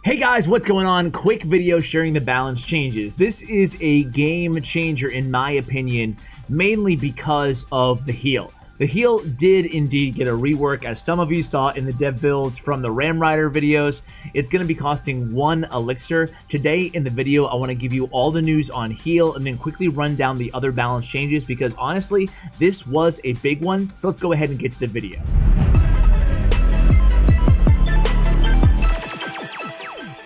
Hey guys, what's going on? Quick video sharing the balance changes. This is a game changer in my opinion, mainly because of the heal. The heal did indeed get a rework, as some of you saw in the dev builds from the Ram Rider videos. It's going to be costing 1 Elixir. Today in the video, I want to give you all the news on heal and then quickly run down the other balance changes because honestly, this was a big one. So let's go ahead and get to the video.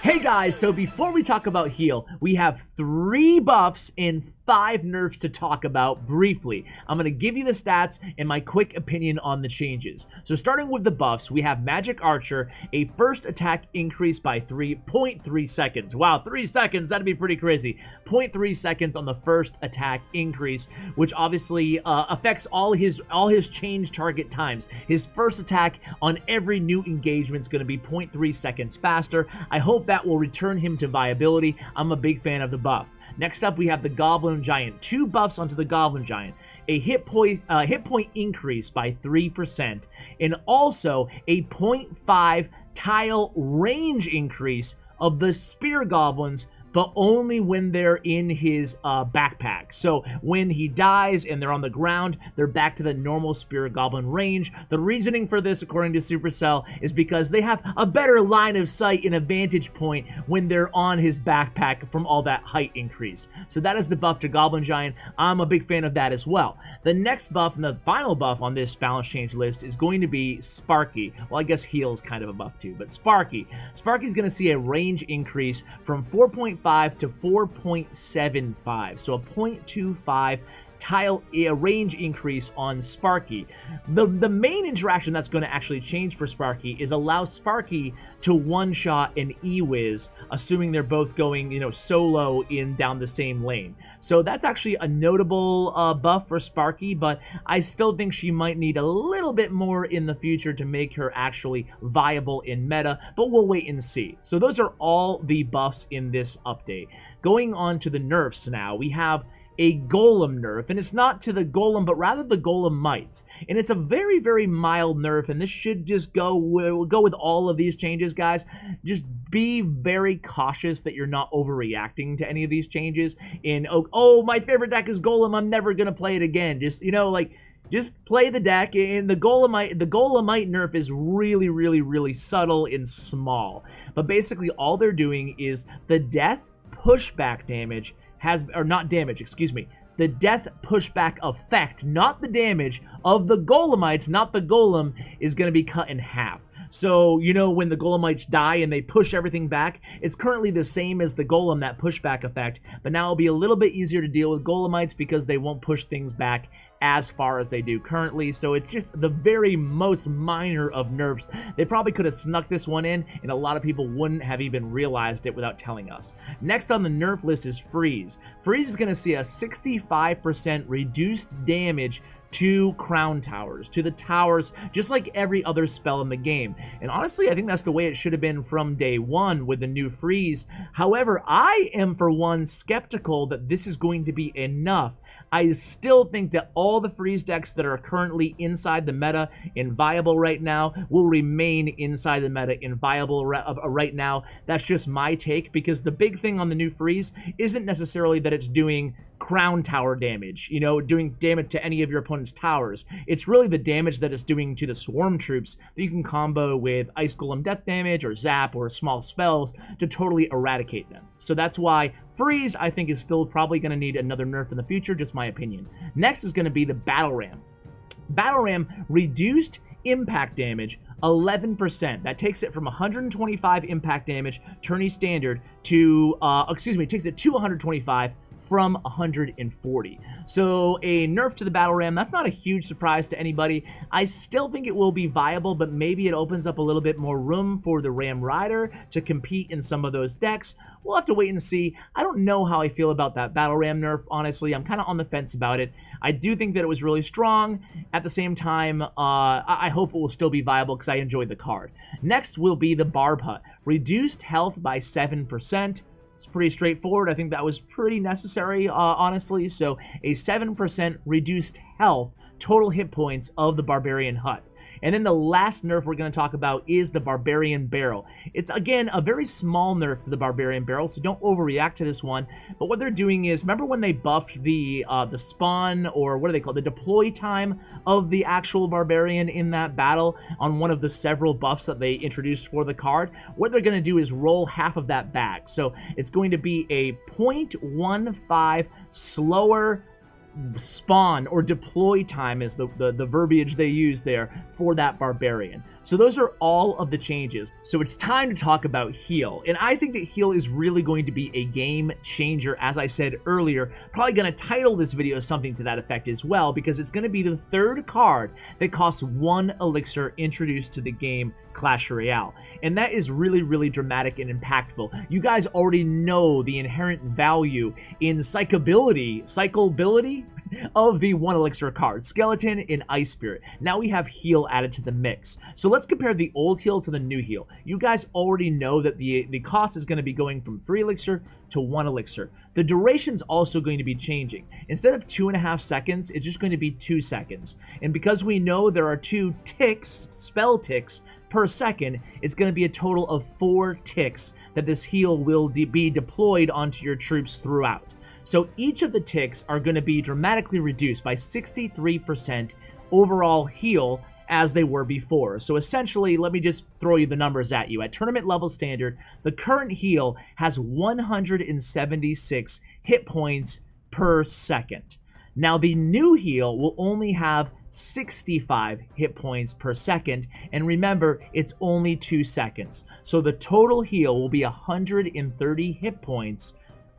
Hey guys, so before we talk about heal, we have 3 buffs and 5 nerfs to talk about briefly. I'm going to give you the stats and my quick opinion on the changes. So starting with the buffs, we have Magic Archer, a first attack increase by 3.3 seconds. Wow, 3 seconds, that'd be pretty crazy. 0.3 seconds on the first attack increase, which obviously affects all his change target times. His first attack on every new engagement is going to be 0.3 seconds faster. I hope that will return him to viability. I'm a big fan of the buff. Next up, we have the Goblin Giant. 2 buffs onto the Goblin Giant. A hit point increase by 3%, and also a 0.5 tile range increase of the Spear Goblins, but only when they're in his backpack. So when he dies and they're on the ground, they're back to the normal Spirit Goblin range. The reasoning for this, according to Supercell, is because they have a better line of sight and a vantage point when they're on his backpack from all that height increase. So that is the buff to Goblin Giant. I'm a big fan of that as well. The next buff and the final buff on this balance change list is going to be Sparky. Well, I guess heal is kind of a buff too, but Sparky. Sparky's going to see a range increase from 4.5 to 4.75, so a 0.25 tile range increase on Sparky. The main interaction that's going to actually change for Sparky is allow Sparky to one-shot an E-Wiz, assuming they're both going, solo down the same lane. So that's actually a notable buff for Sparky, but I still think she might need a little bit more in the future to make her actually viable in meta, but we'll wait and see. So those are all the buffs in this update. Going on to the nerfs now, we have a golem nerf, and it's not to the golem, but rather the golemites. And it's a very, very mild nerf, and this should just go with all of these changes, guys. Just be very cautious that you're not overreacting to any of these changes. Oh, my favorite deck is golem, I'm never gonna play it again. Just, just play the deck, and the golemite nerf is really, really, really subtle and small. But basically, all they're doing is the death pushback damage the death pushback effect, not the damage of the golemites, not the golem, is going to be cut in half. So, when the golemites die and they push everything back, it's currently the same as the golem, that pushback effect, but now it'll be a little bit easier to deal with golemites because they won't push things back as far as they do currently. So it's just the very most minor of nerfs. They probably could have snuck this one in, and a lot of people wouldn't have even realized it without telling us. Next on the nerf list is Freeze. Freeze is going to see a 65% reduced damage to crown towers, to the towers, just like every other spell in the game. And honestly, I think that's the way it should have been from day one with the new Freeze. However, I am for one skeptical that this is going to be enough. I still think that all the Freeze decks that are currently inside the meta and viable right now will remain inside the meta and viable right now. That's just my take, because the big thing on the new Freeze isn't necessarily that it's doing crown tower damage, doing damage to any of your opponent's towers. It's really the damage that it's doing to the swarm troops that you can combo with Ice Golem death damage or zap or small spells to totally eradicate them. So that's why Freeze, I think, is still probably going to need another nerf in the future, just my opinion. Next is going to be the Battle Ram. Battle Ram reduced impact damage 11%. That takes it from 125 impact damage, tourney standard, to, takes it to 125 from 140. So a nerf to the Battle Ram, that's not a huge surprise to anybody. I still think it will be viable, but maybe it opens up a little bit more room for the Ram Rider to compete in some of those decks. We'll have to wait and see. I don't know how I feel about that Battle Ram nerf, honestly. I'm kind of on the fence about it. I do think that it was really strong. At the same time, I hope it will still be viable because I enjoyed the card. Next will be the Barb Hut. Reduced health by 7%. It's pretty straightforward. I think that was pretty necessary, honestly. So a 7% reduced health, total hit points of the Barbarian Hut. And then the last nerf we're going to talk about is the Barbarian Barrel. It's, again, a very small nerf to the Barbarian Barrel, so don't overreact to this one. But what they're doing is, remember when they buffed the spawn, or what do they call it, the deploy time of the actual Barbarian in that battle on one of the several buffs that they introduced for the card? What they're going to do is roll half of that back. So it's going to be a 0.15 slower spawn or deploy time is the verbiage they use there for that Barbarian. So those are all of the changes. So it's time to talk about heal. And I think that heal is really going to be a game changer, as I said earlier. Probably going to title this video something to that effect as well, because it's going to be the third card that costs 1 elixir introduced to the game Clash Royale. And that is really, really dramatic and impactful. You guys already know the inherent value in cyclability of the 1 elixir card, Skeleton and Ice Spirit. Now we have heal added to the mix. So let's compare the old heal to the new heal. You guys already know that the cost is going to be going from 3 elixir to 1 elixir. The duration's also going to be changing. Instead of 2.5 seconds, it's just going to be 2 seconds. And because we know there are 2 ticks, spell ticks, per second, it's going to be a total of 4 ticks that this heal will be deployed onto your troops throughout. So each of the ticks are going to be dramatically reduced by 63% overall heal as they were before. So essentially, let me just throw you the numbers at you. At tournament level standard, the current heal has 176 hit points per second. Now the new heal will only have 65 hit points per second, and remember, it's only 2 seconds. So the total heal will be 130 hit points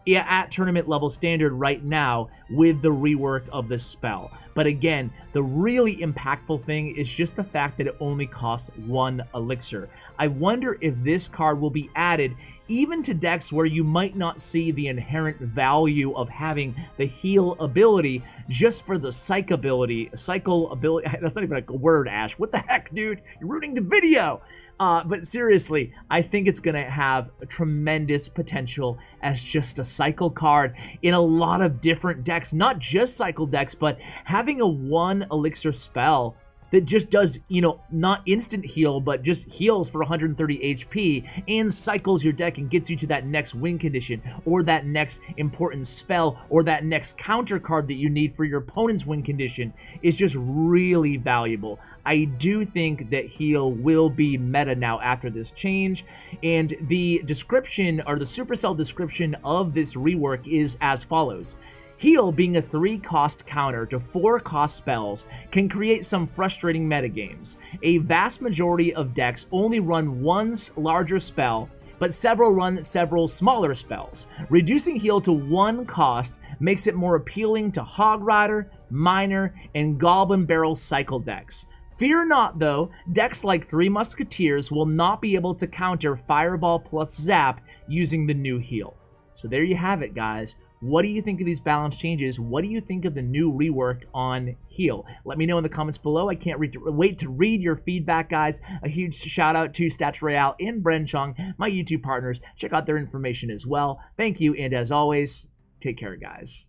at tournament level standard right now with the rework of the spell. But again, the really impactful thing is just the fact that it only costs 1 elixir. I wonder if this card will be added even to decks where you might not see the inherent value of having the heal ability just for the cycle ability. That's not even a word, Ash. What the heck, dude? You're ruining the video. But seriously, I think it's going to have a tremendous potential as just a cycle card in a lot of different decks. Not just cycle decks, but having a 1 elixir spell that just does, you know, not instant heal, but just heals for 130 HP and cycles your deck and gets you to that next win condition or that next important spell or that next counter card that you need for your opponent's win condition is just really valuable. I do think that heal will be meta now after this change, and the description or the Supercell description of this rework is as follows. Heal, being a 3-cost counter to 4-cost spells, can create some frustrating metagames. A vast majority of decks only run 1 larger spell, but several run several smaller spells. Reducing heal to 1 cost makes it more appealing to Hog Rider, Miner, and Goblin Barrel cycle decks. Fear not, though, decks like 3 Musketeers will not be able to counter Fireball plus Zap using the new heal. So there you have it, guys. What do you think of these balance changes? What do you think of the new rework on heal? Let me know in the comments below. I can't wait to read your feedback, guys. A huge shout out to Clash Royale and Bren Chong, my YouTube partners. Check out their information as well. Thank you, and as always, take care, guys.